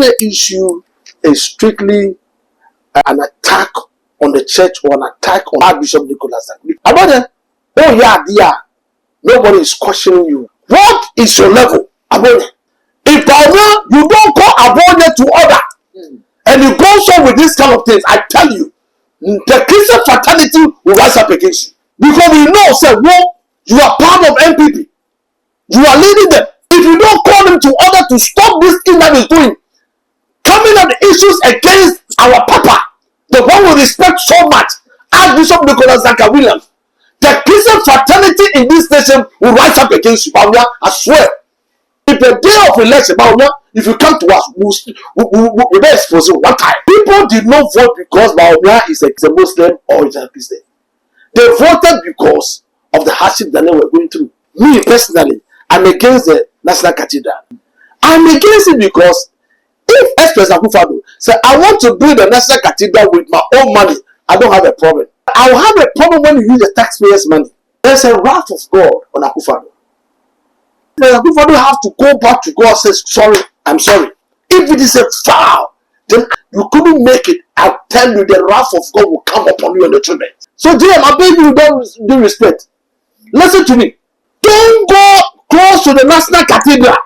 Abone issue is strictly an attack on the church or an attack on Archbishop Nicholas. Abone, oh yeah, dear, nobody is questioning you. What is your level, Abone? If Bawumia, you don't call Abone to order, and you go on with this kind of things, I tell you, the Christian fraternity will rise up against you. Because we know, say, well, you are part of MPP. You are leading them. If you don't call them to order to stop this thing that is doing, coming up the issues against our papa, the one we respect so much, Archbishop Nicholas Williams, the Christian fraternity in this nation will rise up against you. Bawumia, I swear. If the day of election, Bawumia, if you come to us, we'll be exposed one time. People did not vote because Bawumia is a Muslim or is a Christian. They voted because of the hardship that they were going through. Me personally, I'm against the National Cathedral. I'm against it because if Express Akufado say I want to build the National Cathedral with my own money, I don't have a problem. I'll have a problem when you use the taxpayers' money. There's a wrath of God on Akufado. Akufado have to go back to God and say, sorry, I'm sorry. If it is a foul, then you couldn't make it. I'll tell you the wrath of God will come upon you and the children. So, JM, I beg you, don't do respect. Listen to me. Don't go close to the National Cathedral.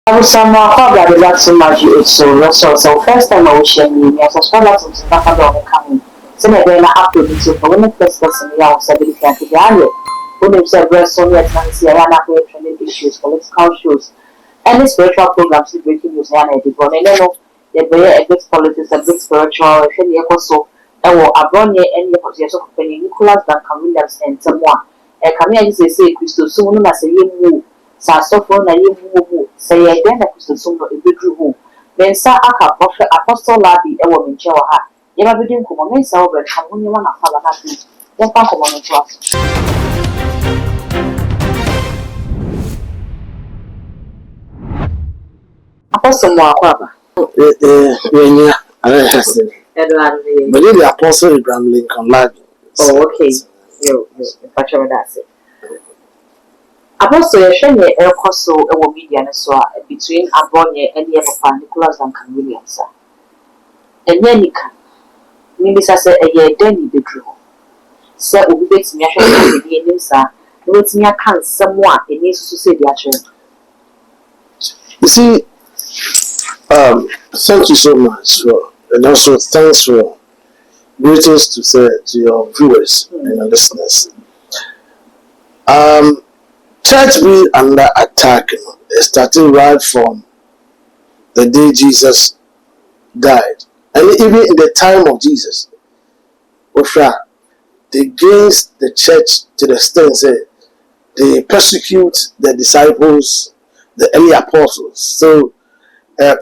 I was somehow that is not so much so first time I was sharing as a scholar to Papa Dog coming. So then I have to do so for when the first person I was able to get the when they said so yet and see training issues, political shows, and spiritual programs to breaking news and I did one and then the very a bit politics, a bit spiritual, if any also Abronia and the position of Nicholas Williams and someone. A coming as they say, Christo soon as a young move, Sassofon, a young move, say again a Christo soon a big room. Then Sir Aka, Apostle Labby, a woman, Joha. You have been common, so over, and when you want to have a happy, then come on to us. Apostle Moakaba. But the Apostle Abraham Lincoln Live. Oh, okay. You that's it. Apostle, you're showing me a coso a media between Abronia and the other Nicholas Williams. And then you can. Maybe say a year Denny bedroom. Sir, we bet me a name, sir. Let me account someone in needs to say the actual. You see, thank you so much for, and also thanks for greetings to say to your viewers and your listeners. Church being under attack, starting right from the day Jesus died. And even in the time of Jesus, they against the church to the extent that they persecute the disciples, the early apostles. So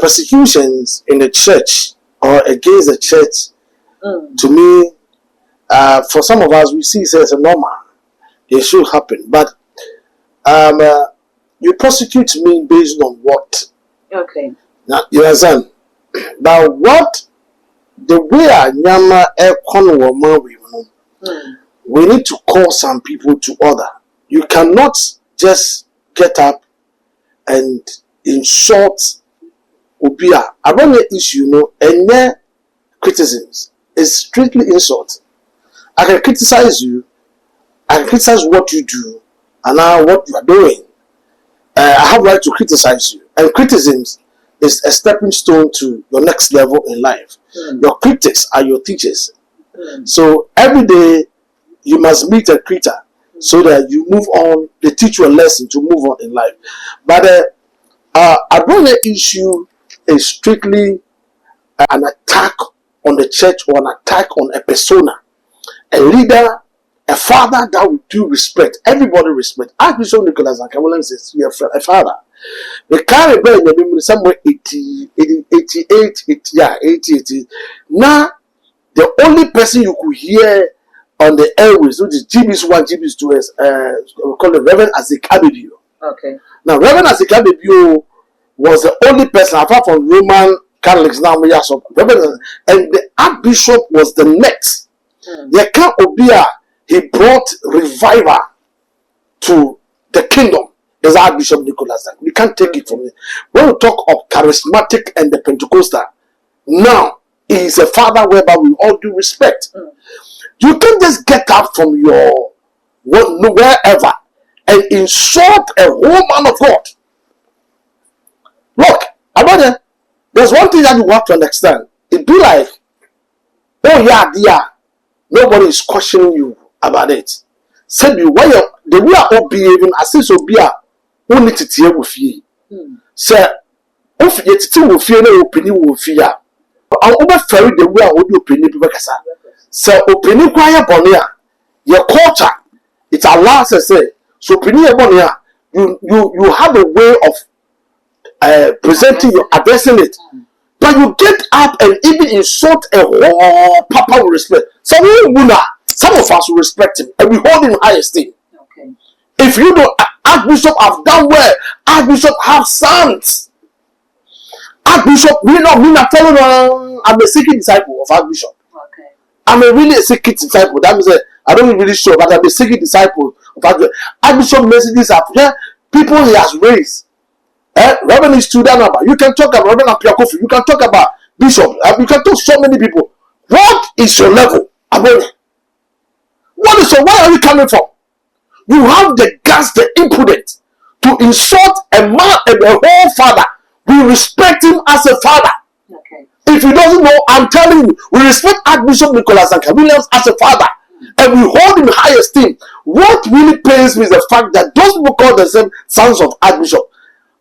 persecutions in the church or against the church, to me, for some of us, we see it as a normal. It should happen. But you persecute me based on what? Okay. Now, you understand? But what? The way I nyama we need to call some people to order. You cannot just get up and insult Obia. I don't know issue, and criticisms is strictly insult. I can criticize you, I can criticize what you do, and now what you are doing. I have right to criticize you, and criticisms is a stepping stone to your next level in life. Your critics are your teachers. So every day you must meet a critic so that you move on. They teach you a lesson to move on in life. But I brought the issue is strictly an attack on the church or an attack on a persona, a leader, a father that would do respect. Everybody respect. Archbishop Nicholas Williams is a father. The carry bear in the memory somewhere 80. Now, the only person you could hear on the airways, which is GB's 1, GB's 2, is we call it Reverend Azekabebio. Okay. Now, Reverend Azekabebio was the only person, apart from Roman Catholics, now we have some Reverend, and the Archbishop was the next. Yeka Obia, he brought revival to the kingdom. is Archbishop Nicholas. We can't take it from him. When we talk of charismatic and the Pentecostal, now he is a father whereby we all due respect. You can't just get up from your wherever and insult a whole man of God. Look, about there's one thing that you have to understand. It be like, oh yeah, dear, nobody is questioning you about it. Said you why the way I all behaving as if so be a only to tear with you. Say, if you still will fear no opinion will fear. I'll over ferry the way I would do opinion because so opinion quiet bonia. Your culture, it allows us say, so opinion bonia, you have a way of presenting your addressing it. But you get up and even insult a whole papa with respect. Some of us will respect him and we hold him in high esteem. Okay. If you don't, Archbishop have done well. Archbishop have sons. Archbishop, I'm a secret disciple of Archbishop. Okay. I'm a really secret disciple. That means I don't really sure, but I'm a secret disciple of Archbishop. Archbishop messages are here. People he has raised. Reverend is student number. You can talk about Reverend Apiakofi. You can talk about Bishop. You can talk so many people. What is your level? What is your? Where are you coming from? You have the guts, the impudence to insult a man and a whole father. We respect him as a father. Okay. If you doesn't know, I'm telling you, we respect Archbishop Nicholas and Williams as a father, and we hold him in high esteem. What really pains me is the fact that those people call themselves sons of Archbishop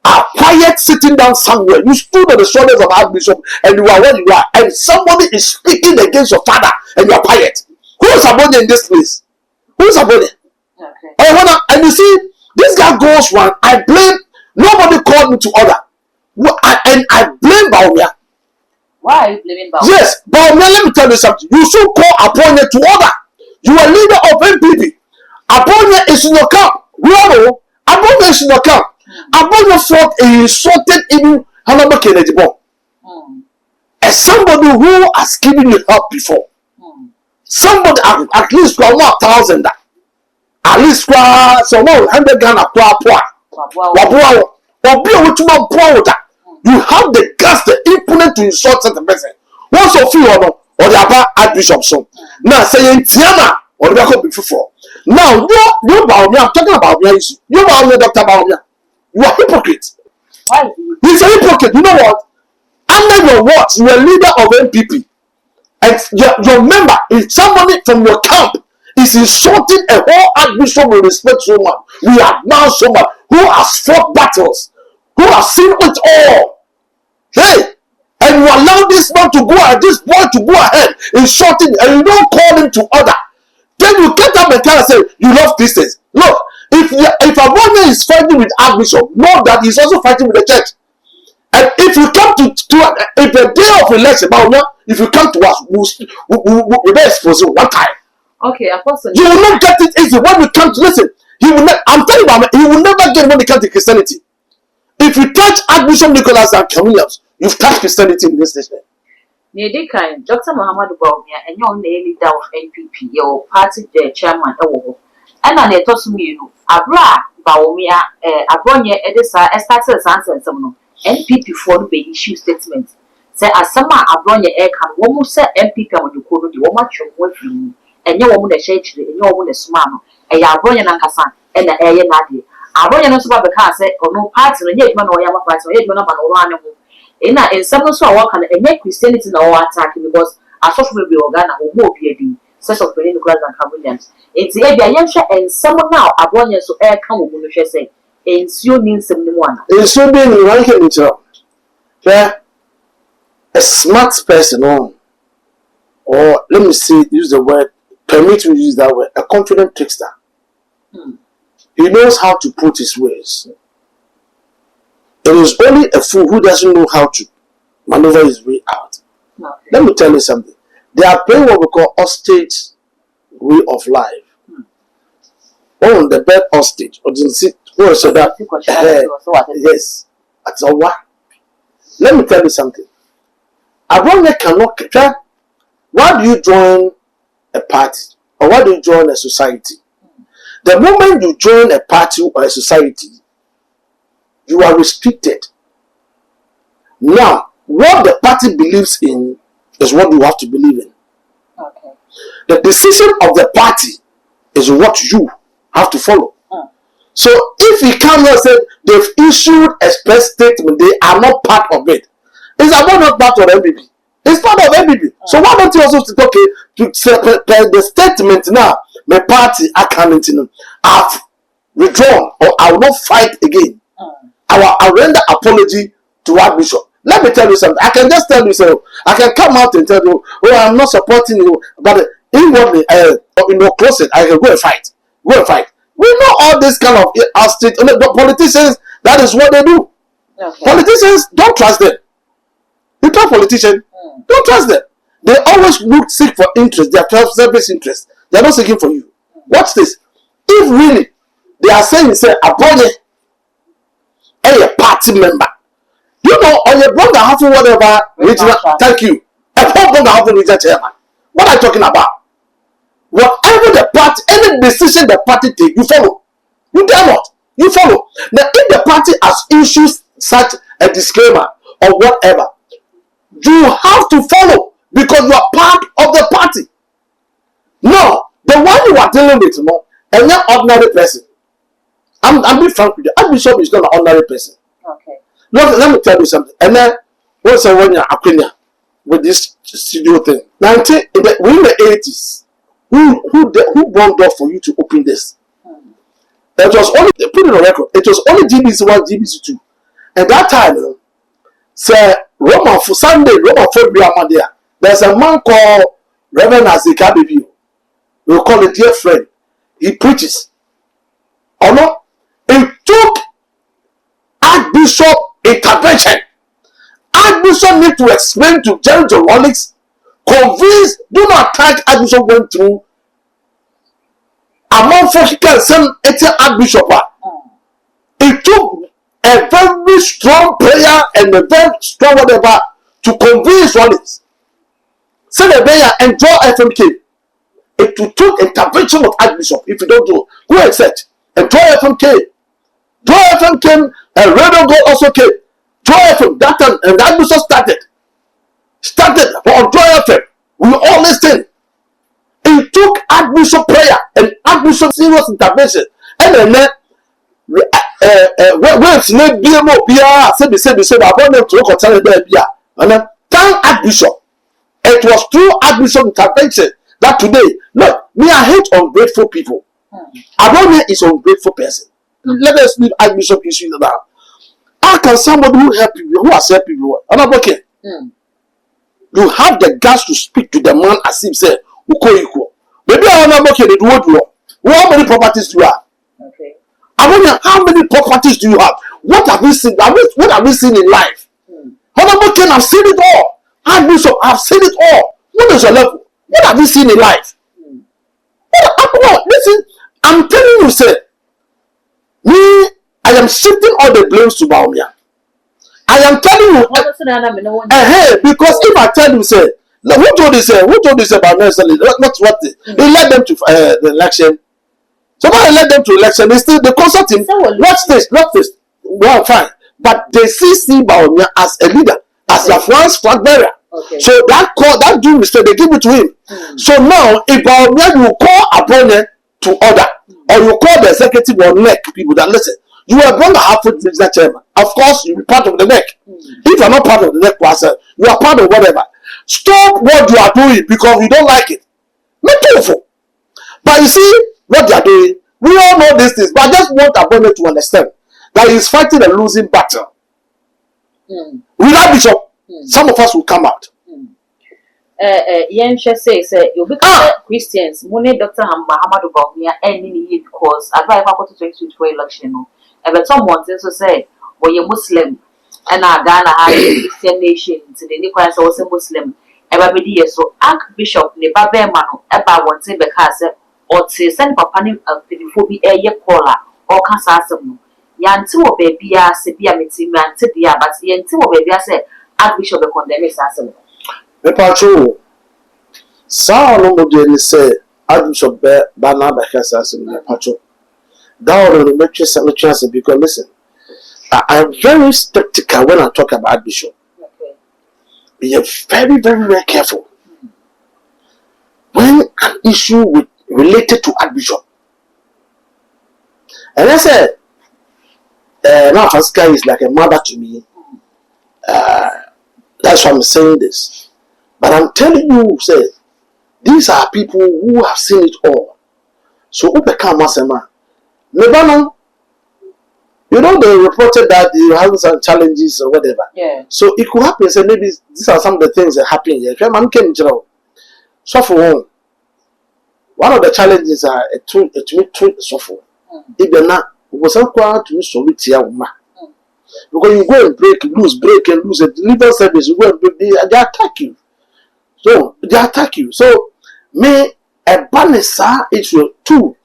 are quiet, sitting down somewhere. You stood on the shoulders of Archbishop, and you are where you are, and somebody is speaking against your father, and you are quiet. Who is above in this place? Who is above? Okay. And you see, this guy goes one. I blame. Nobody called me to order. And I blame Bawumia. Why are you blaming Bawumia? Yes, Bawumia, let me tell you something. You should call Aponya to order. You are leader of NPP. Aponya is in your camp. We all know. Aponya is in your camp. Aponya fought and insulted even Hanaba Kennedy Bomb. As somebody who has given you help before. Somebody at least 1,000. At least some 100 Ghana you have the guts, the impudence to insult such a person. Once of you or the Abba Archbishop son. Now saying Tiana or the before. Now you Bawumia, I'm talking about your issue. You Bawumia, Dr. Bawumia. You are hypocrite. Why? He's a hypocrite. You know what? Under your watch, you are leader of NPP. And your member is somebody from your camp is insulting a whole Archbishop with respect so much. We have now someone who has fought battles, who has seen it all. Hey, and you allow this man to go ahead, this boy to go ahead insulting, and you don't call him to order. Then you get up and tell us, say, you love Christians. Look, if a woman is fighting with Archbishop, know that he's also fighting with the church. And if you come to if the day of election, if you come to us, we'll be exposed one time. Okay, Apostle. You will not get it easy when you come to listen. I'm telling you, he will never get when it comes to Christianity. If you touch Archbishop Nicholas and Williams, you've touched Christianity in this nation. Nedekine, Dr. Muhammad Bawumia, and your leader of NPP, your party chairman, and on a tosumi, Abra Bawumia, Abonia, Edessa, Estates and some NPP for the issue statement. Say, as some Abronia air can one say NPP when you call the woman with you, and your woman a shade, and your woman a smile, a Abronia Nankasan, and the air Nadi. Abronia no super because or no party, and yet man or Yama party, or yet man or one. In some so I work and make Christianity in our attacking because I thought we be organa or more be such of the Nicholas and Williams. It's the Abiansha and someone now Abronia so air come when you say. In you need someone. In so being ranking each other. Yeah, a smart person or let me see, use the word, permit me to use that word, a confident trickster. He knows how to put his ways. It is only a fool who doesn't know how to maneuver his way out. Okay. Let me tell you something. They are playing what we call hostage way of life. Oh, the bed hostage. Or didn't see. Oh, so that. Yes. That's a what? Let me tell you something. Abronia cannot. Why do you join a party? Or why do you join a society? The moment you join a party or a society, you are restricted. Now, what the party believes in is what you have to believe in. Okay. The decision of the party is what you have to follow. So if he comes and said they've issued a express statement, they are not part of it. It's about not part of MBB. It's part of MBB. So why don't you also say, okay, to the statement now, my party I can't have withdrawn or I will not fight again. I will render apology to Archbishop. Let me tell you something. I can just tell you so. I can come out and tell you, oh, I'm not supporting you, but inwardly, in your closet, I can go and fight. Go and fight. We know all this kind of politicians. That is what they do. Okay. Politicians, don't trust them. You talk politician, don't trust them. They always seek for interest. They are selfish interest. They are not seeking for you. Watch this. If really they are saying, say, Abonye, a party member. You know, on your brother having whatever regional. Thank you. A brother having regional chairman. What are you talking about? Whatever the party, any decision the party take, you follow. You dare not. You follow. Now, if the party has issued such a disclaimer or whatever, you have to follow because you are part of the party. No, the one you are dealing with, no, and not ordinary person. I'm being frank with you. Archbishop is not an ordinary person. Okay. Let me tell you something. And then once I went to with this studio thing, within the 80s. Who brought door for you to open this? It was only put it on record. It was only GBC1, GBC2. At that time, say Roman for Sunday, Roman for Biamadia. There's a man called Reverend Azika Bibi. We call it dear friend. He preaches. Or no? It took Archbishop intervention. Archbishop need to explain to Jerry Rollins. Convince, do not attack Archbishop went through. Among folks can send Archbishop. It took a very strong prayer and a very strong whatever to convince Rollins. Say the prayer and draw FMK. It took intervention of Archbishop. If you don't do, go and search and draw FMK. Draw FM came and Radio Go also came. Draw FM that time and the Archbishop started on Draw FM. We all listen. It took Archbishop prayer and Archbishop serious intervention. And then when name BMO BR said I want them to look at there. And then thank Archbishop. It was through Archbishop intervention that today, look, me I hate ungrateful people. Bawumia is an ungrateful person. Let us leave Archbishop issue now. How can somebody who help you, who has helped you, I'm not okay. You have the guts to speak to the man as if say, Uko. Maybe I'm not okay, they do what you want. How many properties do you have? Okay. I wonder how many properties do you have? What have we seen? What have we seen in life? Honorable King, I've seen it all. Archbishop, I've seen it all. What is your level? What have you seen in life? Listen, I'm telling you, sir. Me, I am shifting all the blames to Bawumia. I am telling you, because if I tell you, say, who told this about Nelson? Not what he led them to the election. Somebody led them to election. They still the consult him. Watch this. Well, fine, but they see Bawumia as a leader, as a France flag bearer. Okay. So that due respect, they give it to him. So now, if Bawumia you call Abonye to order, or you call the executive or NEC people that listen, you are going to have to be the chairman. Of course, you'll be part of the NEC. If you are not part of the NEC process, you are part of whatever. Stop what you are doing because you don't like it. Make careful. But you see what they are doing. We all know these things, but I just want Abonye to understand that he is fighting a losing battle. Without Bishop, some of us will come out. Yensha says, you become Christians. Mune Dr. Muhammad Bawumia any because I drive up to 2024 election. But someone also say, well, you're Muslim and I Ghana has a Christian nation to the Nicholas also Muslim. Ever be dear, so Archbishop Nebabe Mano, about one say because or say send Papa of the a year caller or Cassasum. Yantu or baby, Sabia Mitima and Tibia, but Yantu or baby, I said, Archbishop the condemned assassin. The patrol. Sao no de say Archbishop Bana Bakasa in the patrol. Down on the matrix and chance because listen. I am very skeptical when I talk about bishop. Okay. Be very, very, very careful. When an issue related to Archbishop, and I said, now Pascal is like a mother to me. That's why I'm saying this. But I'm telling you, say, these are people who have seen it all. So, Masema, Lebanon, you know, they reported that you have some challenges or whatever. Yeah. So it could happen. So maybe these are some of the things that happen here. So for one of the challenges are to suffer. If you're not, was required to solve it here, because you go and break and lose, a deliver service, you go and break, they attack you. So they attack you. So me a banisa issue too.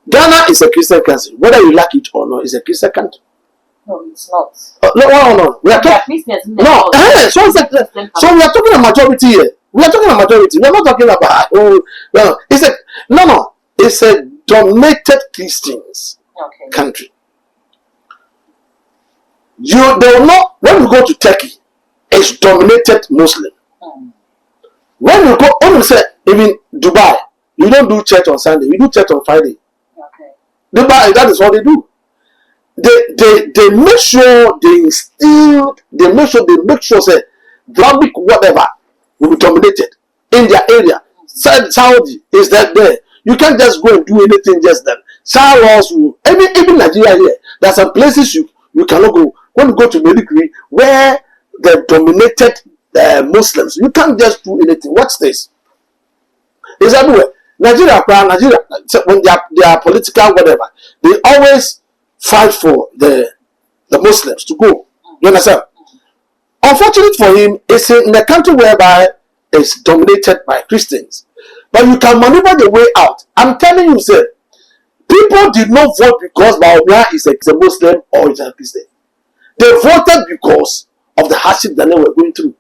Ghana is a Christian country, whether you like it or not. It's a Christian country. No, it's not. No. We are talking. No, so we are talking a majority here. We are talking a majority. We are not talking about. No. It's a dominated Christians country. They will not. When you go to Turkey, it's dominated Muslim. When you go, when you say even Dubai, you don't do church on Sunday. You do church on Friday. Dubai, that is what they do. They make sure they instill. They make sure say Islamic whatever will be dominated in their area. Saudi is that there. You can't just go and do anything just then. Even Nigeria here, there are some places you cannot go. When you go to Medicare, where the dominated Muslims, you can't just do anything. Watch this. It's everywhere. Nigeria, when they are political whatever, they always fight for the Muslims to go. You understand? Unfortunately for him, it's in a country whereby it's dominated by Christians. But you can maneuver the way out. I'm telling you, sir, people did not vote because Bawumia is a Muslim or is a Christian. They voted because of the hardship that they were going through.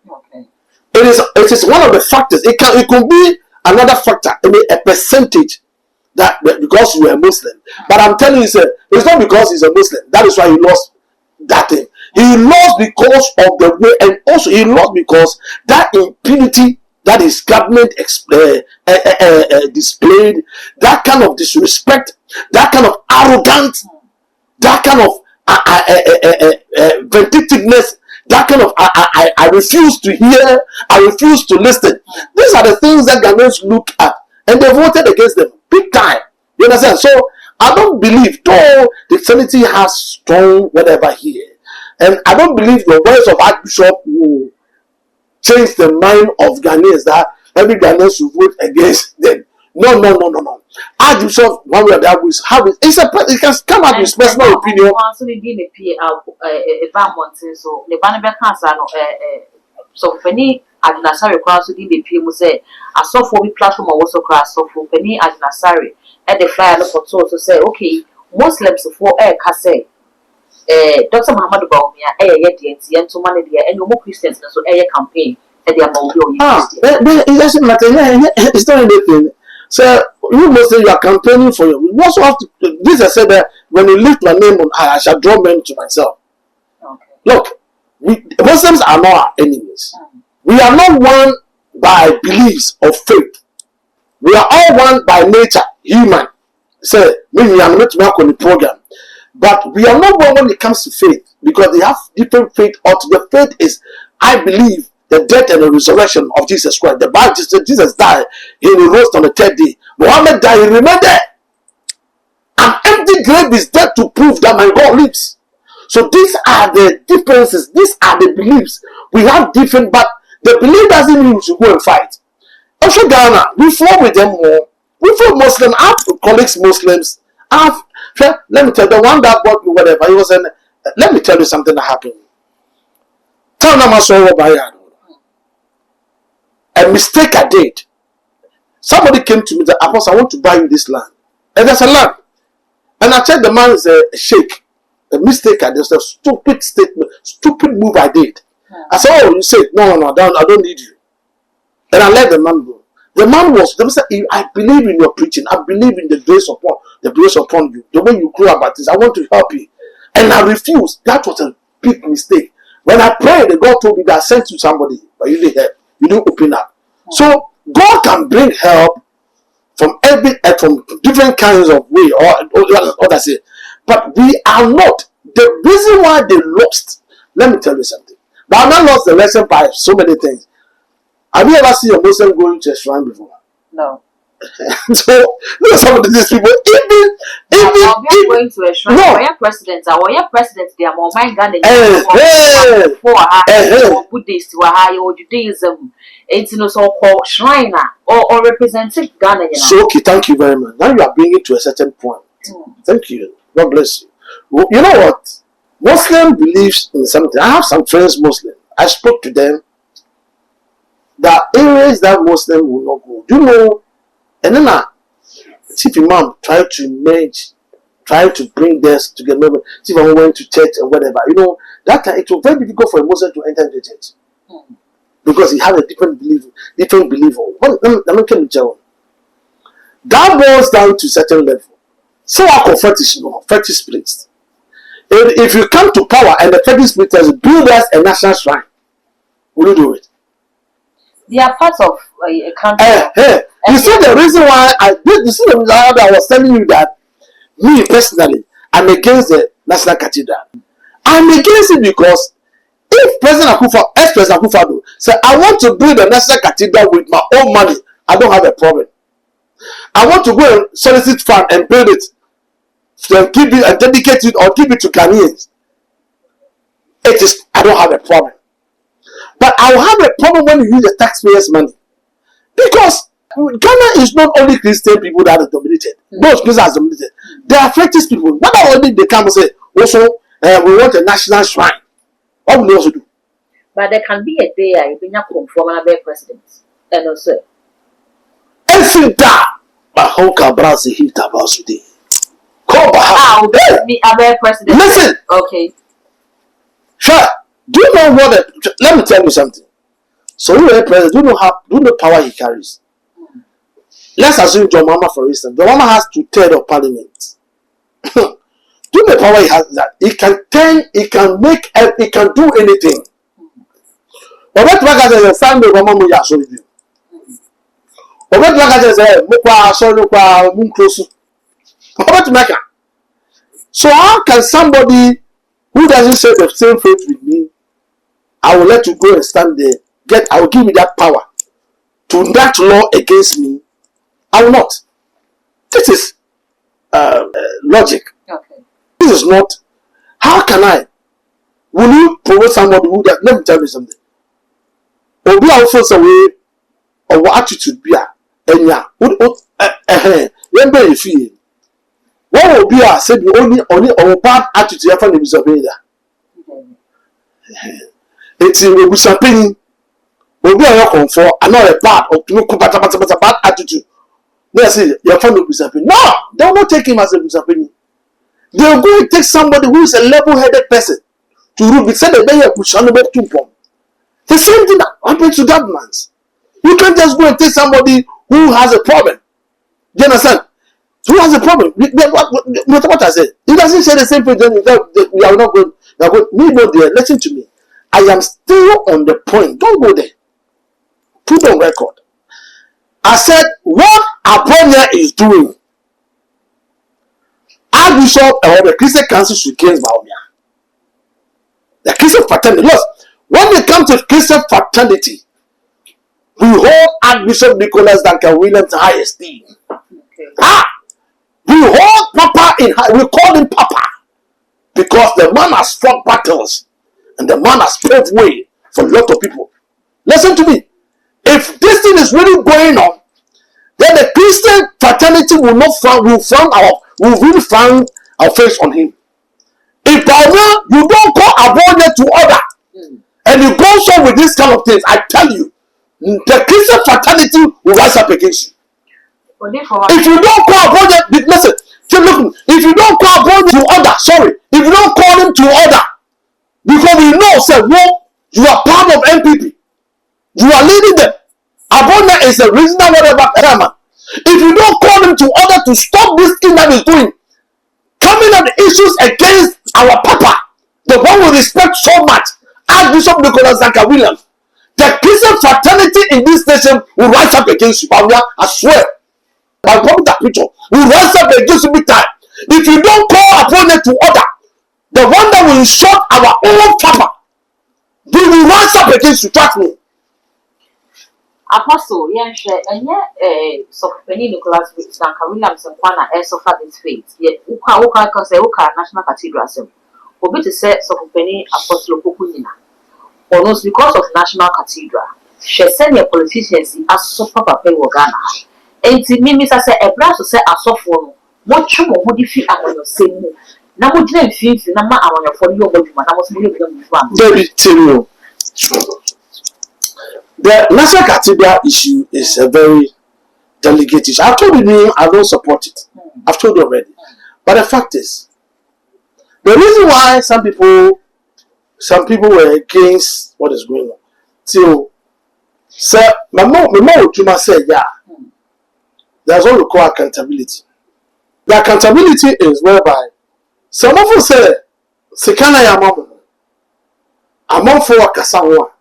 Okay. It is one of the factors. It could be another factor, a percentage that because you are a Muslim. But I'm telling you, sir, it's not because he's a Muslim. That is why he lost that thing. He lost because of the way, and also he lost because that impunity that his government displayed, that kind of disrespect, that kind of arrogance, that kind of vindictiveness, that kind of I refuse to hear, I refuse to listen. These are the things that Ghanaians look at, and they voted against them big time. You understand? So I don't believe, though the Trinity has strong whatever here, and I don't believe the words of Archbishop will change the mind of Ghanaians that every Ghanaian should vote against them. No. Archbishop, one way or the other, it can come out with his personal opinion. So Penny Adnasari cross to the PM say, I saw for platform or also cross so for Penny Adnasari at the flyer for to say, okay, Muslims for air casse. Dr. Muhammad Bawumia, yet to money there, and no more Christians, so air campaign at the amount it doesn't matter. It's not anything. So you must say you are campaigning for you. We also have to. This I said that when you lift my name on high, I shall draw men to myself. Okay. Look, Muslims are not our enemies. We are not one by beliefs or faith. We are all one by nature, human. So maybe I'm not work on the program, but we are not one when it comes to faith because they have different faith. Or the faith is, I believe, the death and the resurrection of Jesus Christ. The Bible says Jesus died, he rose on the third day. Muhammad died, he remained there. An empty grave is there to prove that my God lives. So these are the differences. These are the beliefs. We have different, but the belief doesn't mean we should go and fight. Also Ghana, we flow with them more. We flow Muslim. I have colleagues Muslims. Let me tell you, the one that bought me whatever, he was let me tell you something that happened. Tell them a mistake I did. Somebody came to me, the apostle, I want to buy you this land. And there's a land. And I said the man is a sheikh. A mistake I did, a stupid statement, stupid move I did. I said, oh, you said, no, I don't need you. And I let the man go. The man was, they said, I believe in your preaching. I believe in the grace upon you. The way you grew about this, I want to help you. And I refused. That was a big mistake. When I prayed, the God told me that I sent you somebody, but you didn't help. You didn't open up. So God can bring help from from different kinds of way, or that's it. But we are not. The reason why they lost, let me tell you something. They have not lost the lesson by so many things. Have you ever seen a Muslim going to a shrine before? No. So look at some of these people. Even going to a shrine. No. Your president, they are more mind Ghana. Buddhist, or Judaism. It's no so-called shrine or representing Ghana. So okay, thank you very much. Now you are bringing it to a certain point. Thank you. God bless you. You know what? Muslim believes in something. I have some friends Muslim. I spoke to them. There are areas that Muslim will not go. Do you know? And then Chief Imam tried to merge, trying to bring this together. Chief Imam went to church and whatever. You know, that time it was very difficult for a Muslim to enter the church. Because he had a different belief. That boils down to certain level. So our fetish priest. If you come to power and the fetish priest says, build us a national shrine, will you do it? They are part of a country. You see the reason why I was telling you that me personally, I'm against the National Cathedral. I'm against it because if ex-President Akufo-Addo say, I want to build a National Cathedral with my own money, I don't have a problem. I want to go and solicit fund and build it, then keep it and dedicate it or give it to Ghanaians. I don't have a problem. But I will have a problem when you use the taxpayers' money. Because Ghana is not only Christian people that are dominated. Those Christians are dominated. They are fetish people. What about when they come and say, also, we want a national shrine? What will they also do? But there can be a day I bring up from another president. And also. But how can Brazil hit about today? Me a president. Listen. Okay. Sure. Do you know what? Let me tell you something. So you are a president. Do you know power he carries? Let's assume John Mama, for instance. John Mama has to tear the parliament. Do you know the power he has? That he can turn, he can make, he can do anything. But what I say is Sunday, Mama Muya show you. But what I say is Mukwa Solo Kwa Munkrosu. What Maka? So how can somebody who doesn't share the same faith with me, I will let you go and stand there. I will give you that power to enact law against me. I will not. This is logic. Okay. This is not. How can I? Will you promote somebody who does? Let me tell you something. Or be also some way or what attitude be a enya. Remember if you. What will be a said only or bad attitude you find in it's in Busapini. Will be a comfort and not a bad or to bad attitude. Let's say your friend will be Busapini. No, they will not take him as a Busapini. They will go and take somebody who is a level-headed person to rule. We said that they are pushing the the same thing that happens to governments. You can't just go and take somebody who has a problem. Do you understand? Who has a problem? What I said. He doesn't say the same thing. We are not going. Me go there. Listen to me. I am still on the point. Don't go there. Put on record. I said what Bawumia is doing. Archbishop or the Christian Council should against Bawumia. The Christian fraternity. Look, when it comes to Christian fraternity, we hold Archbishop Nicholas Duncan Williams in high esteem. Okay. We hold Papa in high. We call him Papa because the man has fought battles and the man has paved way for a lot of people. Listen to me. If this thing is really going on, then the Christian fraternity will really frown our face on him. If Bawumia, you don't call Bawumia to order, and you go so with this kind of things, I tell you, the Christian fraternity will rise up against you. If you don't call Bawumia, listen, if you don't call Bawumia to order, if you don't call him to order, because we know, say, well, you are part of NPP, you are leading them. Abona is a reasonable whatever chairman. If you don't call him to order to stop this thing that he's doing, coming up the issues against our papa, the one we respect so much, Archbishop Nicholas Zaka Williams, the Christian fraternity in this nation will rise up against you. Bawumia, I swear. I'll come that picture. Will rise up against you big time. If you don't call opponent to order, the one that will insult our own papa, they will rise up against you. Trust me. Apostle, yeah, and so many Nicholas Zaka Williams and Kwana so far this fate. Yet, Uka, National Cathedral. Obi to say so many Apostle Kukunina. Almost because of National Cathedral. She send your politicians as so papa pay Ghana. And to me, Mr. Say a brass to say a soft one. What you would if you are on your same. Now, would you feel the number I want for you, but I was moving them one. David, tell you. The National Cathedral issue is a very delicate issue. I've told you I don't support it. I've told you already. But the fact is, the reason why some people were against what is going on. So, sir, my mom would say, yeah, there's what we call accountability. The accountability is whereby some of us say, Sekana ya mama, I'm for a kasawa.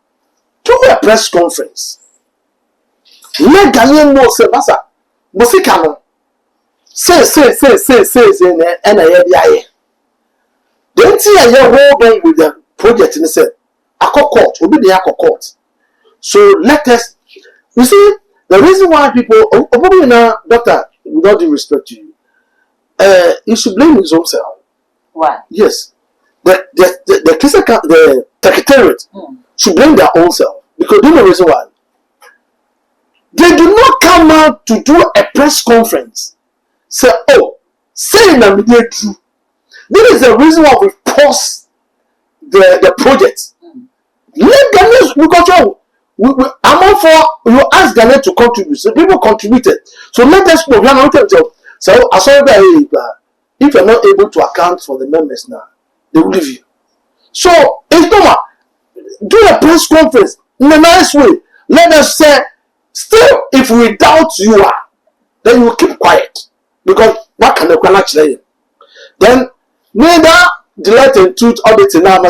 To a press conference. Let Ghanaian know, say, Massa, Musikano, say, and I had the eye. Don't see a year hold on with the project and say, Ako court, will be the Ako court. So let us, you see, the reason why people, doctor, with all due respect to you, you should blame his own self. Why? Yes. The secretariat should blame their own self. Because do you know the reason why? They do not come out to do a press conference. Say, oh, saying that we did true. This is the reason why we pause the project. Let Ghanaians, because I'm all for, you ask Ghanaians to contribute. So people contributed. So let us know. We are not able. So I saw that if you're not able to account for the members now, they will leave you. So it's normal. Do a press conference in a nice way. Let us say, still, if we doubt you are, then you will keep quiet. Because what can the actually? Then neither delete and truth auditing now.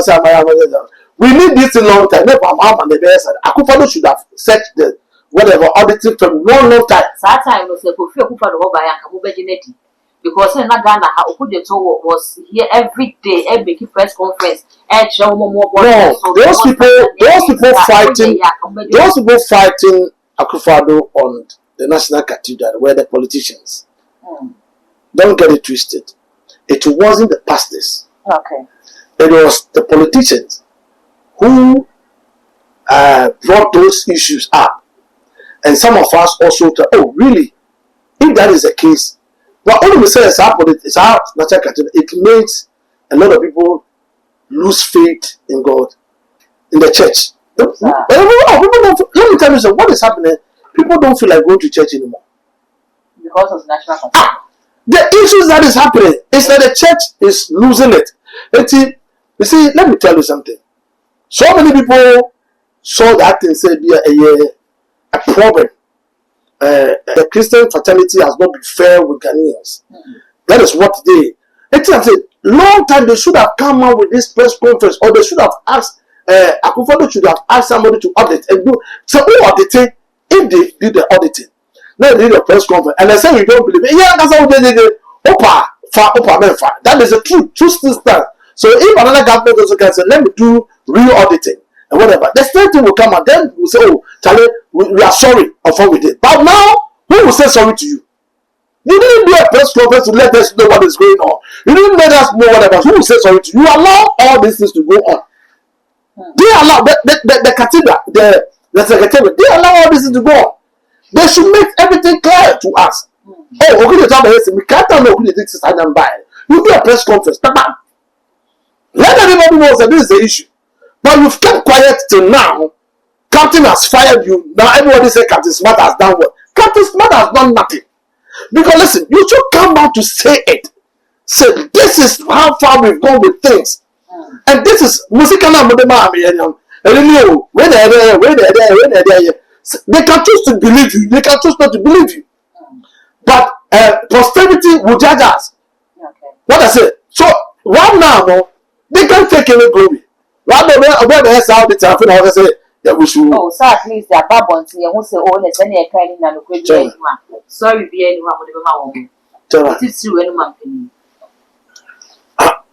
We need this in long time. Never and the best. Akufado should have set the whatever auditing from one long time. That time was a Akufado by Akamubejinetti. Because in Ghana, Akujeto was here every day, every press conference. No, those people fighting Akufado on the National Cathedral were the politicians. Don't get it twisted. It wasn't the pastors. Okay. It was the politicians who brought those issues up. And some of us also thought, oh, really? If that is the case, well, all we say is our National Cathedral. It makes a lot of people lose faith in God, in the church. People don't, let me tell you something. What is happening? People don't feel like going to church anymore. Because of National Cathedral. The issues that is happening is that the church is losing it. You see, let me tell you something. So many people saw that and said, a problem. The Christian fraternity has not been fair with Ghanaians. That is what they. It's a long time they should have come out with this press conference, or they should have asked. Akufado should have asked somebody to audit and do. So who audited? If they did the auditing, now they did a press conference, and they say we don't believe it. Yeah, that's how they did it. That is the truth. Truth still stands. So if another government also can say, let me do real auditing and whatever, the same thing will come and then we'll say, oh, Charlie, we are sorry of what we did. But now, who will say sorry to you? You didn't do a press conference to let us know what is going on. You didn't let us know whatever. Who will say sorry to you? You allow all these things to go on. They allow the cathedral, the secretary, they allow all this to go on. They should make everything clear to us. Oh, okay, we can't tell no who they think is and buy. You do a press conference. Let everybody know that this is the issue. But you've kept quiet till now. Captain has fired you. Now everybody say Captain Smart has done what? Captain Smart has done nothing. Because listen, you should come out to say it. Say this is how far we've gone with things. And this is Musikana Modema. They can choose to believe you. They can choose not to believe you. But posterity will judge us. Okay. What I say? So right now, no, they can't take any glory. Right now, when they say how the time, I say that we should. Oh, so at least they are babble to you. Who say, oh, let's send a kind of anyone. Sorry, be anyone with the home. It is true, anyone can.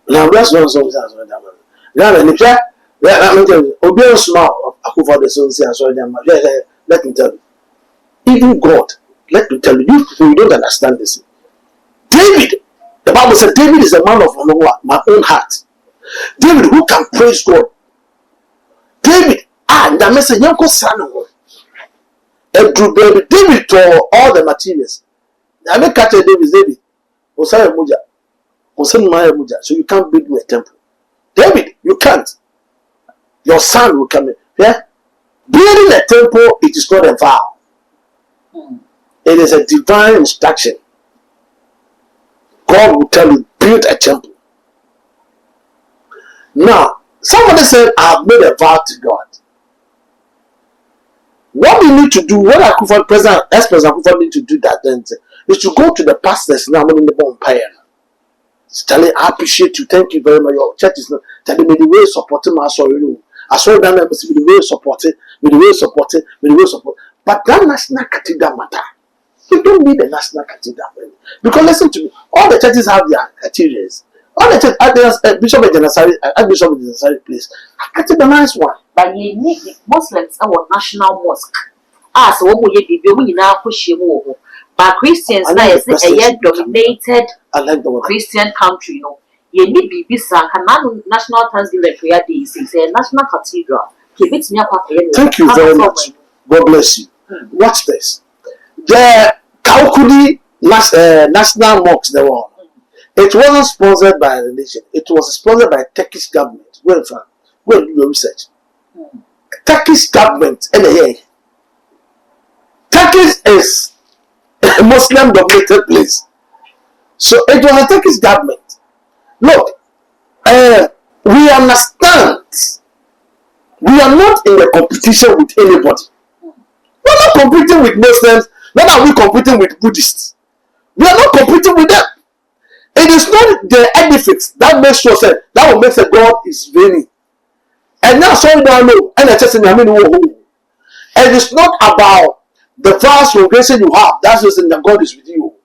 Now, that's one song. Now, let me tell you, Obi small of Akufa the Sun says, let me tell you. Even God, let me tell you, you don't understand this. David, the Bible said, David is a man of my own heart. David, who can praise God? David, the message, young son of David to all the materials. I make catch David, Osaya Muja, Osanmaya Muja, so you can't build me a temple. David, you can't. Your son will come in. Yeah? Building a temple, it is not a vow. It is a divine instruction. God will tell you, build a temple. Now, somebody said, I have made a vow to God. What we need to do, what President Akufa need to do that then, is to go to the pastors now in the bonfire. Telling, I appreciate you, thank you very much. Your church is not telling me the way supporting my sorrow. I saw that members with the way supporting, with the way supporting, with the way support. But that national cathedral matter. You don't need a national cathedral. Because listen to me, all the churches have their cathedrals. All the churches, Bishop of Genesari, Bishop of Genesari place. I the nice one. But you need Muslims our national mosque. So what you be now push you. But Christians now is a dominated Christian country, you know. You need Bibisa, national Thanksgiving prayer days, it's a national cathedral. Thank you very much. God bless you. Watch this. The Kaukudi national mosque, the one. It wasn't sponsored by a religion. It was sponsored by Turkish government. Where from? Where do you research? Turkish government, Turkey is a Muslim-dominated place. So it was a Turkish government. Look, we understand. We are not in a competition with anybody. We are not competing with Muslims. Nor are we competing with Buddhists. We are not competing with them. It is not the edifice that makes sure that will make the God is reigning. And now some don't know. And it's just in the and it's not about the vast congregation you have. That's just in that God is with you.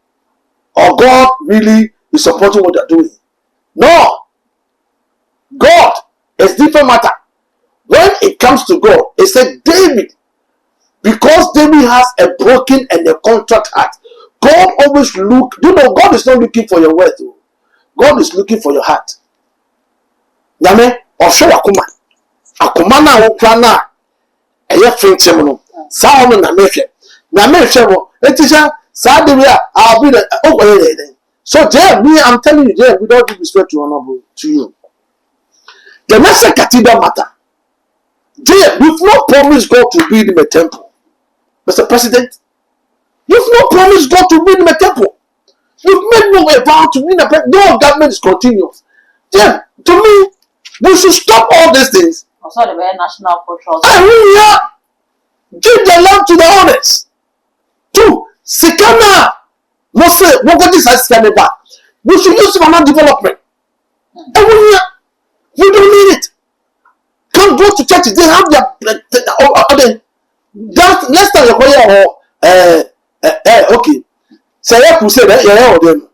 Or God really is supporting what you're doing. No. God is different matter. When it comes to God, it said David, because David has a broken and a contrite heart, God always look. You know, God is not looking for your wealth. God is looking for your heart. Yame, osho akuma. Akuma na okra na eye fenche mo. Sa ono na mehwe. Na mehwe mo. Etisha sa de we I'll be the so Jay, I'm telling you, Jay, without due respect to honorable to you. The next cathedral matter. Jay, you've not promised God to build him a temple. Mr. President, you've not promised God to build him a temple. You've made no vow to build a temple. No, government is continuous. Jay, to me, we should stop all these things. Also, the very national cultural. Give the land to the owners. Two, Sikana. We should use it for our development. And we don't need it. Can't go to churches. They have their next time you're going okay. Say crusade, yeah, or them.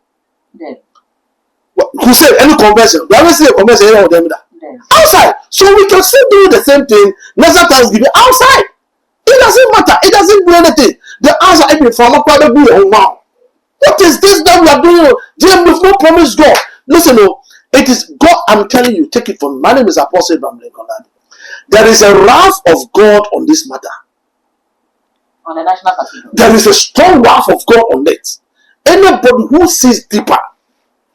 Crusade, any convention. We haven't seen a convention here or them outside. So we can still do the same thing. Next Thanksgiving outside. It doesn't matter. It doesn't do anything. The answer is from a private building now. What is this that we are doing? James, we've not promised God. Listen, it is God. I'm telling you, take it from me. My name is Apostle Abraham Lincoln. There is a wrath of God on this matter. On the national cathedral. There is a strong wrath of God on it. Anybody who sees deeper,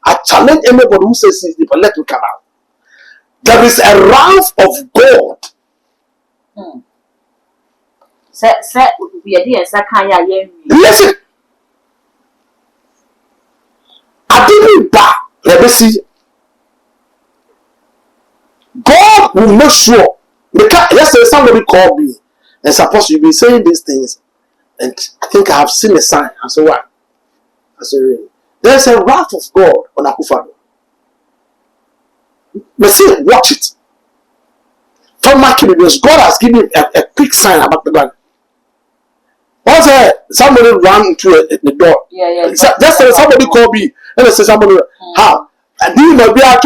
I challenge anybody who says sees deeper, let me come out. There is a wrath of God. Listen. God will make sure. Yesterday somebody called me And suppose you've been saying these things, and I think I have seen a sign. I said, what? I said, really? There's a wrath of God on Akufo-Addo. But see, watch it. From my because God has given a quick sign about the gun. Once somebody ran into the door. Yeah. Just somebody called me and I said, somebody, how? And you know, how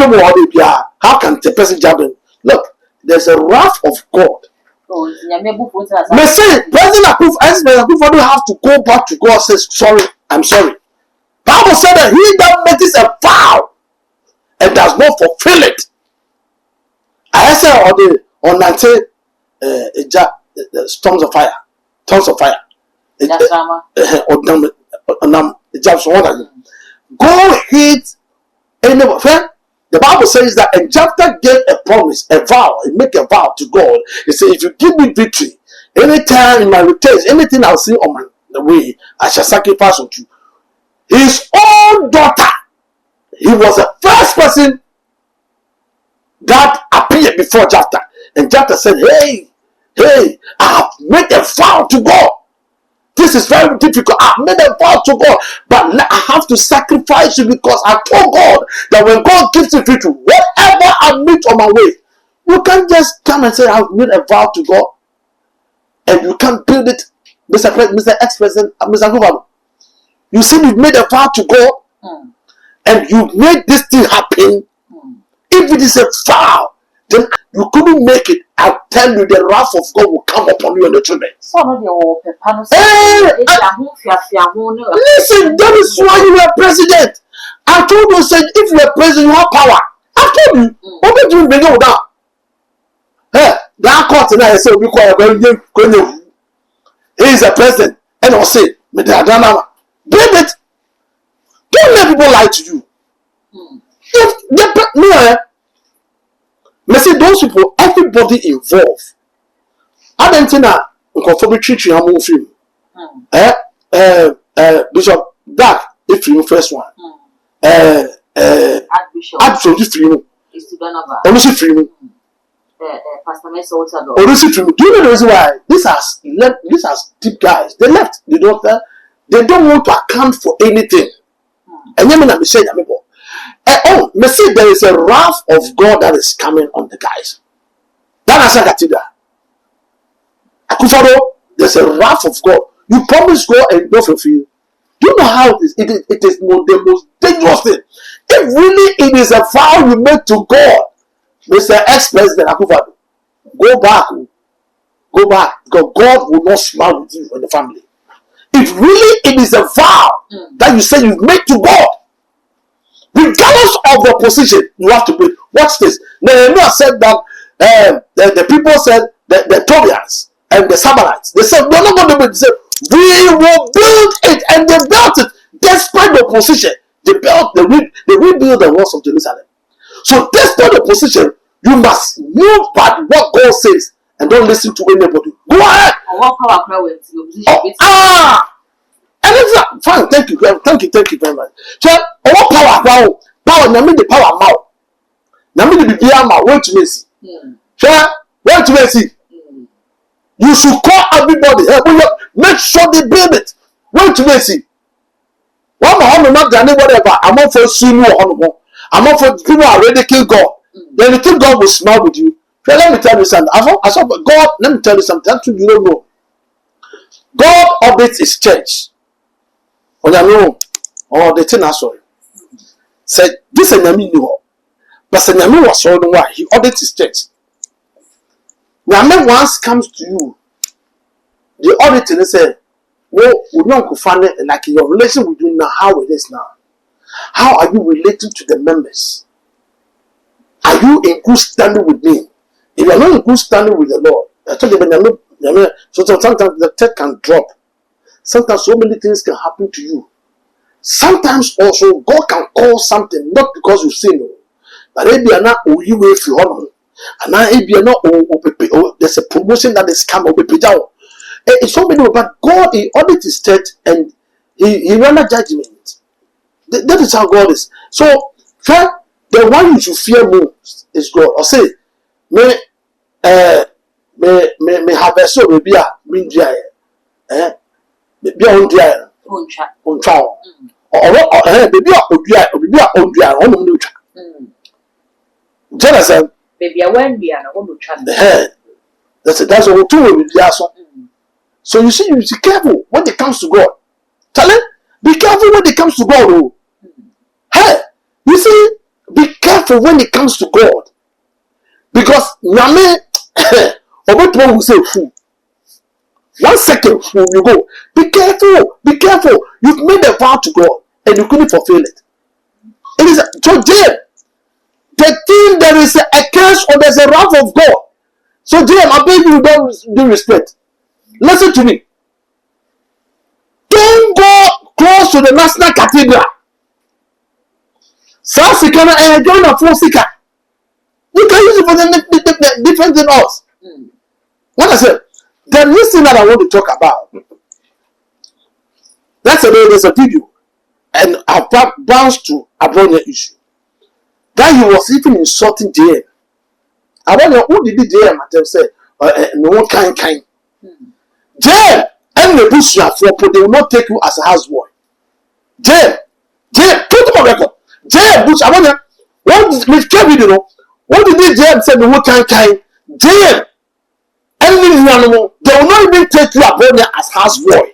can the person jump in? Look, there's a wrath of God. They say President Akufo-Addo have to go back to God and say, sorry, I'm sorry. Bible said that he that makes a vow and does not fulfill it. I said on 19 the storms of fire. Tongues of fire. God hates anyone. The Bible says that, and Jephthah gave a promise, a vow, he make a vow to God. He said, if you give me victory, anytime in my return, anything I'll see on the way, I shall sacrifice unto you. His own daughter, he was the first person that appeared before Jephthah. And Jephthah said, hey, I have made a vow to God. This is very difficult. I've made a vow to God, but I have to sacrifice you because I told God that when God gives you victory, whatever I meet on my way, you can't just come and say, I've made a vow to God, and you can't build it, Mr. Ex-President, Mr. Akufo-Addo. You said you've made a vow to God, and you made this thing happen. If it is a vow, then you couldn't make it. I tell you, the wrath of God will come upon you and the children. Listen, that is why you were president. I told you, said, if you are president, you have power. I told you, what did you bring it down? Hey, that court tonight, I said, we call him. He is a president. And I'll say, bring it. Don't let people lie to you. If say those people, everybody involved. I don't think that conform treat you among film. Bishop Dark, if you first one. Archbishop if you only film. Pastor Mesa also. Only film. Do you know the reason why? These are deep guys. They left. They don't want to account for anything. And you mean I'm saying that see, there is a wrath of God that is coming on the guys. That is a cathedral. Akufo-Addo, there's a wrath of God. You promise God and not fulfill. Do you know how it is? It is the most dangerous thing. If really it is a vow you make to God, Mr. Ex-President Akufo-Addo, go back. Because God will not smile with you and the family. If really it is a vow that you say you make to God, regardless of the position, you have to be. Watch this. Nehemiah said that the people said the Tobians and the Sabbaths, they said, we're not going to build it. They said, we will build it. And they built it despite the opposition. They rebuilt the walls of Jerusalem. So despite the opposition, you must move by what God says and don't listen to anybody. Go ahead. And it's fine. Thank you very much. So, all power, now mean the power mouth. Now mean the beer mouth. Wait to see. Wait to see. You should call everybody. Make sure they build it. Wait to see. One more not than whatever. I'm not for senior honorable. I'm not for people who already kill God. Then you think God will smile with you. So let me tell you something. God, let me tell you something. That's what you don't know. God orbits his church. On your own, or the thing I saw said, this is Nami knew. But Nami was so why he audits his church. Nami once comes to you, the auditor say, well, we don't find it like your relation with you now, how it is now. How are you relating to the members? Are you in good standing with me? If you are not in good standing with the Lord, I tell you, so sometimes the church can drop. Sometimes so many things can happen to you. Sometimes also God can call something not because you say no, but maybe you're not you if you honor, and now if you're not there's a promotion that is coming. It's so many, but God he audits his church and he runs judgment. That is how God is. So the one you should fear most is God. Or say, may me have a so maybe a mean dry. Maybe on dry. On trial. Or maybe a on dry on the Jonathan, baby, I went beyond a woman trust. That's all two with the So you see, be careful when it comes to God. Tell him, be careful when it comes to God. Oh. Hey, you see, be careful when it comes to God. Because Name, or what one will say, fool. 1 second, fool, you go. Be careful, be careful. You've made a vow to God and you couldn't fulfill it. It is so James. The thing there is a curse or there's a wrath of God. So James, I beg you don't do respect. Listen to me. Don't go close to the National Cathedral. South Africa and join a full seeker. You can use it for the different thing else. What I said, the next thing that I want to talk about. There's a video, and I bounced to a Bawumia issue. That he was even insulting JM. I wonder who did JM at them say, no one kind. JM and the bush they will not take you as a houseboy. JM, put him on record. JM Bush, I wonder what did JM say no one kind? JM and the animal, they will not even take you upon there as houseboy.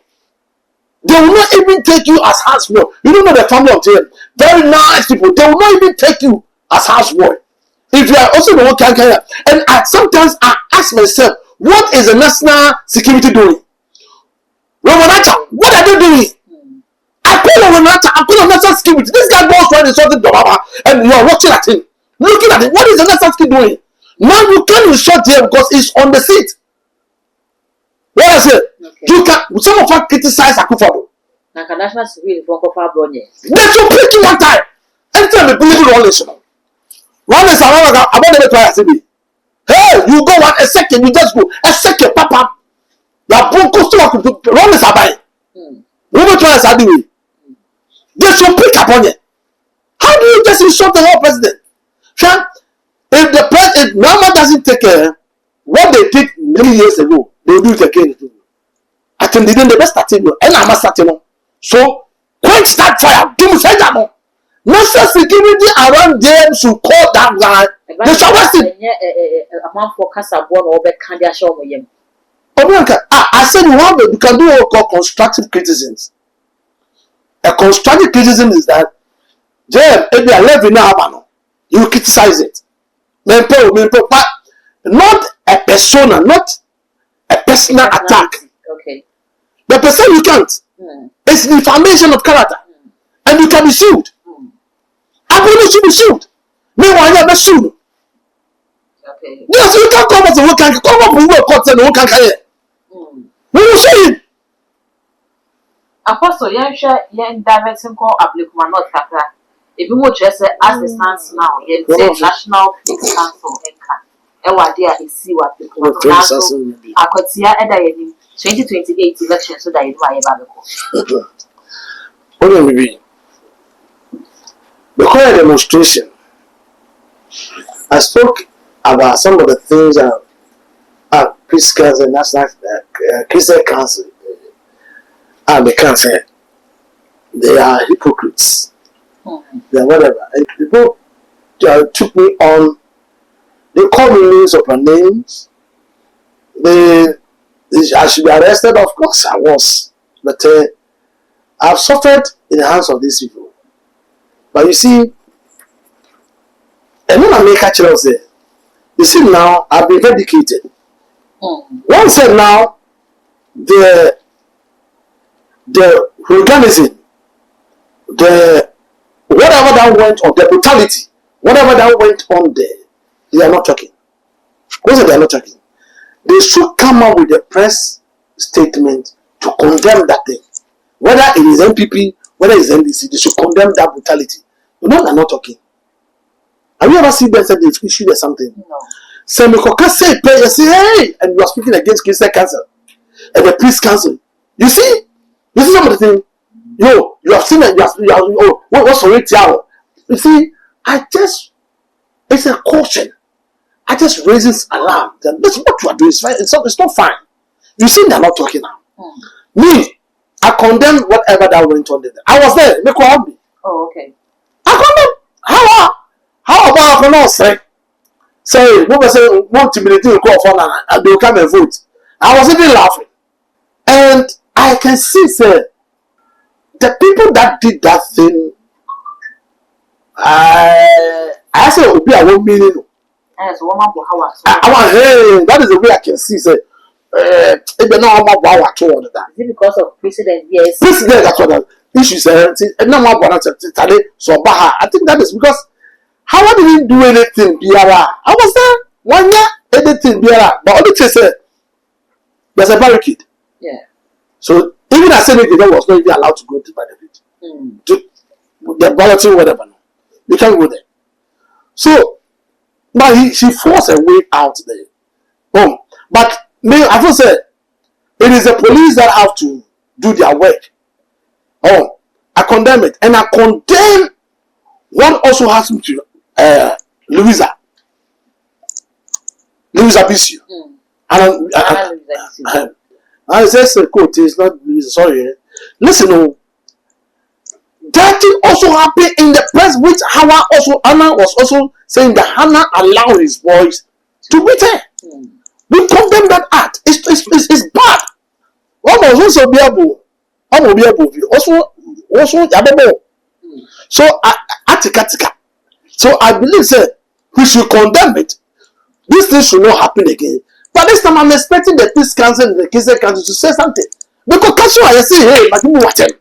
They will not even take you as houseboy. You don't know the family of JM. Very nice people. They will not even take you as houseboy. If you are also the one kind, and sometimes I ask myself, what is the national security doing? What are they doing? I call on national security. This guy goes around insulting Baba, and you are watching at him, looking at him. What is the national security doing? Now you can't insult him because he's on the seat. What I say? Okay. You can. Some of us criticize Akufo-Addo. National security for Bawumia. They should pick you one time. Anytime they believe in all this, one is about the try to be. Hey, you go a second, you just go a second, papa. La bonko to run is about. We will try to do it. They should pick up on it. How do you just insult the whole president? If the president now doesn't take care, what they did many years ago, they will do it again. I think they did the best at it, and I'm a starting. So quench that fire. Do me say that. National security around them should call that guy. They should arrest him. A man for Casabon or Becandia show him. I said you can do what we call constructive criticisms. A constructive criticism is that if you are living now, you criticize it. But not a persona, not a personal attack. Okay. The person you can't. It's defamation of character. And you can be sued. I believe you should be sued. Meanwhile, you are not sued. Okay. Yes, you can't come up and come up with a court and one can carry it. We will show you. Apostle, you're directing call applicable not Kaka. If you would just say, as it stands now, you National Peace Council is see what the Akotia and 2028 election so that you know what do we because of demonstration, I spoke about some of the things that Peace Council, National Christian Council, and the council, they are hypocrites. They are whatever. And people took me on. They call me names upon names. I should be arrested. Of course, I was, but I've suffered in the hands of these people. But you see, and then I make a choice there. You see, now I've been vindicated. One said now the hooliganism, the whatever that went on, the brutality, whatever that went on there, they are not talking. Because they are not talking. They should come up with a press statement to condemn that thing. Whether it is MPP, whether it is NDC, they should condemn that brutality. But no, they are not talking. Have you ever seen them say they've issued something? No. So Mikoka say, you say, hey, and you are speaking against Christian Council and the Peace Council. You see some of the things. You have seen it. What's for it? You see, it's a caution. I just raises alarm. Then this what you are doing is fine. It's not fine. You see, they're not talking now. Me, I condemn whatever that went on there. I was there. They called me. Oh, okay. I condemn. How about I not say? Say, what was say? Want to be the call for now, and they'll come and vote. I was even laughing, and I can see, say, the people that did that thing. I say, "Obi, I won't mean it." Yes, woman, how I want, hey, that is the way I can see, say. If they know how much power at all that. Is it because of president? Yes. President, that's what the issue is. And no more than so Baha. I think that is because how I didn't do anything, Biara. I was there 1 year, anything, Biara. But only thing said, there's a barricade. Yeah. So even as Senate was not even allowed to go to the barricade. To the balloting, whatever. You can't go there. So, but she forced a way out there. But I first said, it is the police that have to do their work. I condemn it. And I condemn what also happened to Louisa Bisu. And I said, quote, it's not Louisa, sorry. Listen, that thing also happened in the press, which Anna was also saying that Hannah allowed his boys to beat her. We condemn that act. It's bad. Also be able. Also so atika. So I believe that we should condemn it. This thing should not happen again. But this time I'm expecting the peace council and the case council to say something. Because council I say, hey, but you watch it.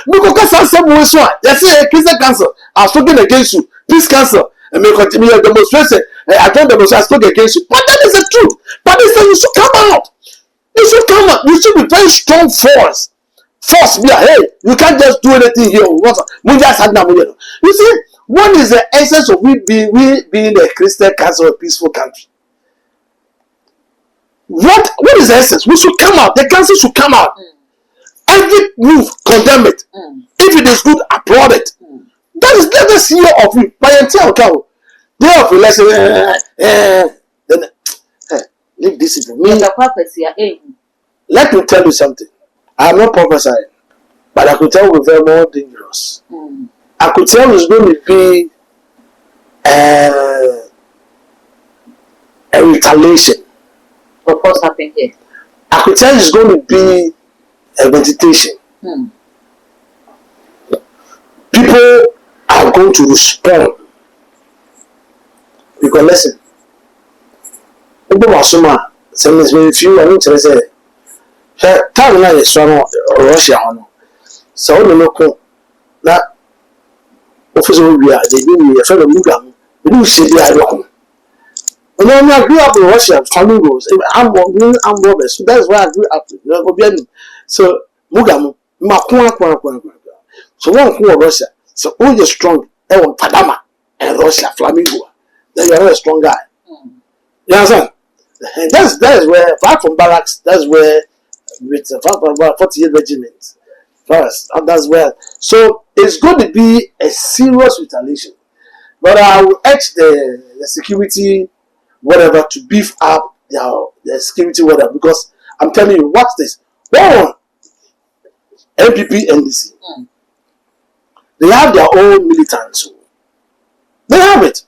Because council was one. They say case council are spoken against you. Peace council and may continue your demonstration. I told them I spoke against you. But that is the truth. But they say you should come out. You should come out. You should be very strong force. Hey, you can't just do anything here. You see, what is the essence of we being a Christian country or a peaceful country? What is the essence? We should come out. The council should come out. Every move, condemn it. If it is good, applaud it. That is let us hear of it. By entire cow. Day of election, leave this for me. Let me tell you something. I am not prophesying, but I could tell you very more dangerous. I could tell it's going to be a retaliation. What's happening here? I could tell it's going to be a meditation. People are going to respond. Because listen, people are so mad. Some is very few. I need to say, time now is strong Russia. So we look that officer will be they do a fellow Mugam. We do see the idea. And then I grew up in Russia, flamingos. I'm robbers. So that's why I grew up. So Mugam, so one who Russia. So all you're strong, Padama and Russia, flamingo. Then you're not a strong guy. You understand? And that is where, far from barracks, that's where, with 48 regiments, first, that's where. So it's going to be a serious retaliation. But I will urge the security, whatever, to beef up their security, whatever, because I'm telling you, watch this. One, MPP, NDC. They have their own militants. They have it.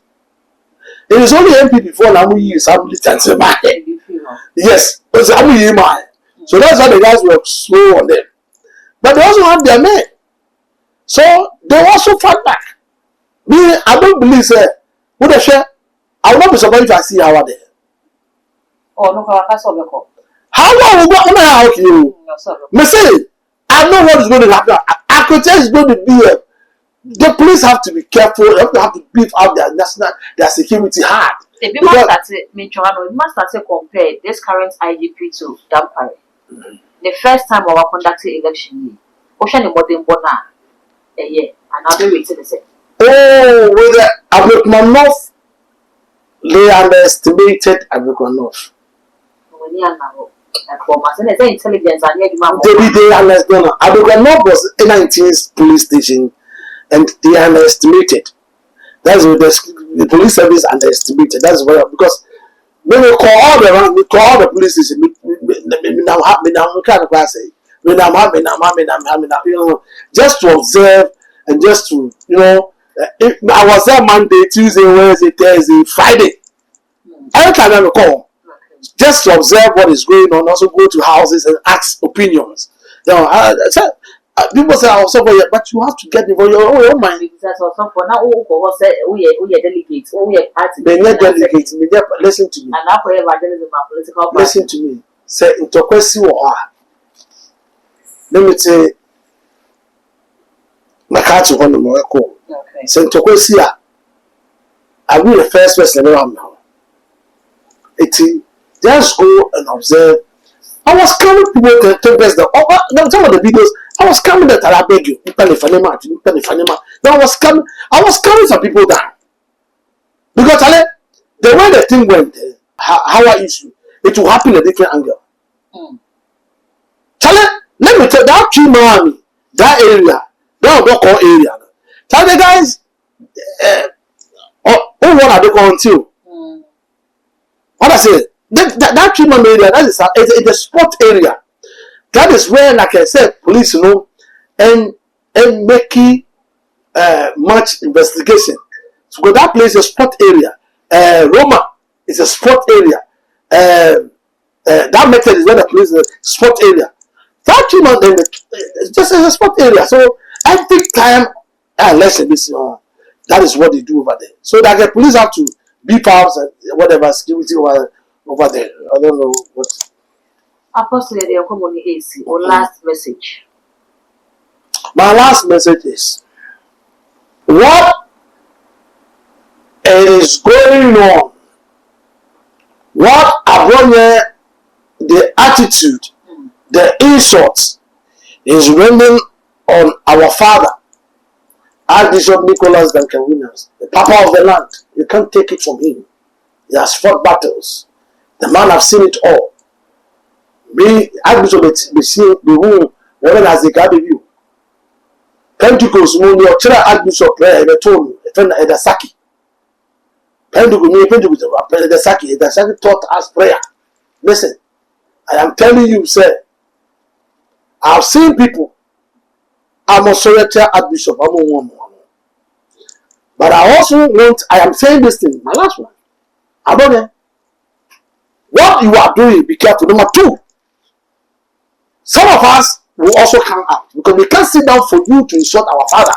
It is only MP before now we use some militants in my head. Yes, so that's why the guys were slow on them. But they also have their men. So they also fight back. Me, I don't believe what I share. I will not be surprised if I see how there. Oh no, I can't solve the call. How long will I help you? I know what is going to happen. I could tell it's going to be the police have to be careful. They have to beef out their security hard. We must start to compare this current IGP to Dampare. The first time we were conducting election, Ocean in modern Bona, a year, and I'll be waiting to say. Oh, with the Abukmanov, they underestimated Abukmanov. Intelligence and they underestimated. Abukmanov was 19th police station. And they underestimated. That's what the police service underestimated. That's why, because when we call the police station, just to observe and just to, I was there Monday, Tuesday, Wednesday, Thursday, Friday. Every time I recall, just to observe what is going on, also go to houses and ask opinions. People say, but you have to get involved your own mind. They need delegates. Listen to me. Listen to me. Say, into question or let me say, my car to one more call. Say, into question, I will the first person around now. Just go and observe. I was coming people to press the some of the videos. I was coming that I beg you. Now I was coming some people down. Because the way the thing went, how I issue, it will happen a different angle. Let me tell that tree Miami, that area, that don't call area. Tell the guys, what are they going to? What I say, that tree Miami area, that is it's a sport area. That is where, like I said, police and making much investigation. So that place is a sport area. Roma is a sport area. That method is where the police is a sport area. That treatment then it's just a sport area. So every time, listen, that is what they do over there. So that the police have to beef out and whatever security over there. I don't know what. Apostle, your common AC or last message. My last message is what is going on. What Bawumia, the attitude, the insults is raining on our father, Archbishop Nicholas Duncan Williams, the Papa of the land. You can't take it from him. He has fought battles. The man has seen it all. Me, Archbishop, be seen the room, whatever has the God of you. Pentecost, Muni, or Chira Archbishop, the tone, the Saki. Pentecost, the Saki taught us prayer. Listen, I am telling you, sir, I've seen people. I'm a solitary Archbishop, I'm a woman. But I also I am saying this thing, my last one. Abone, what you are doing, be careful. Number two, some of us will also come out because we can't sit down for you to insult our father.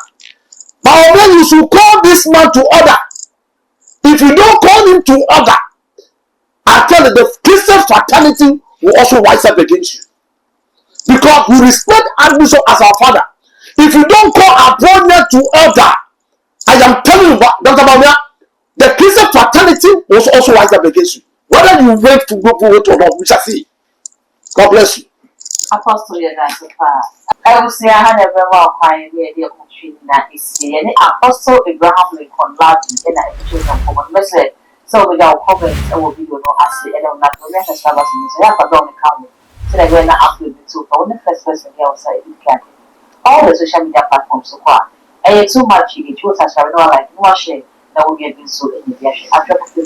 But when you should call this man to order, if you don't call him to order, I tell you the Christian fraternity will also rise up against you. Because we respect Archbishop as our father. If you don't call Bawumia to order, I am telling you, Dr. Bawumia, the Christian fraternity will also rise up against you. Whether you wait to go for it or not, we shall see. God bless you. Apostle, I will say I had a very pioneer country that is here. Apostle Abraham Lincoln loved me, and I chose them for one message. So without comments, I will be no assay, and I will not remember as far as I have a long account. So I went up with the two for the first person outside the cabin. All the social media platforms so far. And it's too much, it was as I know like no shame that will get so in the action. After the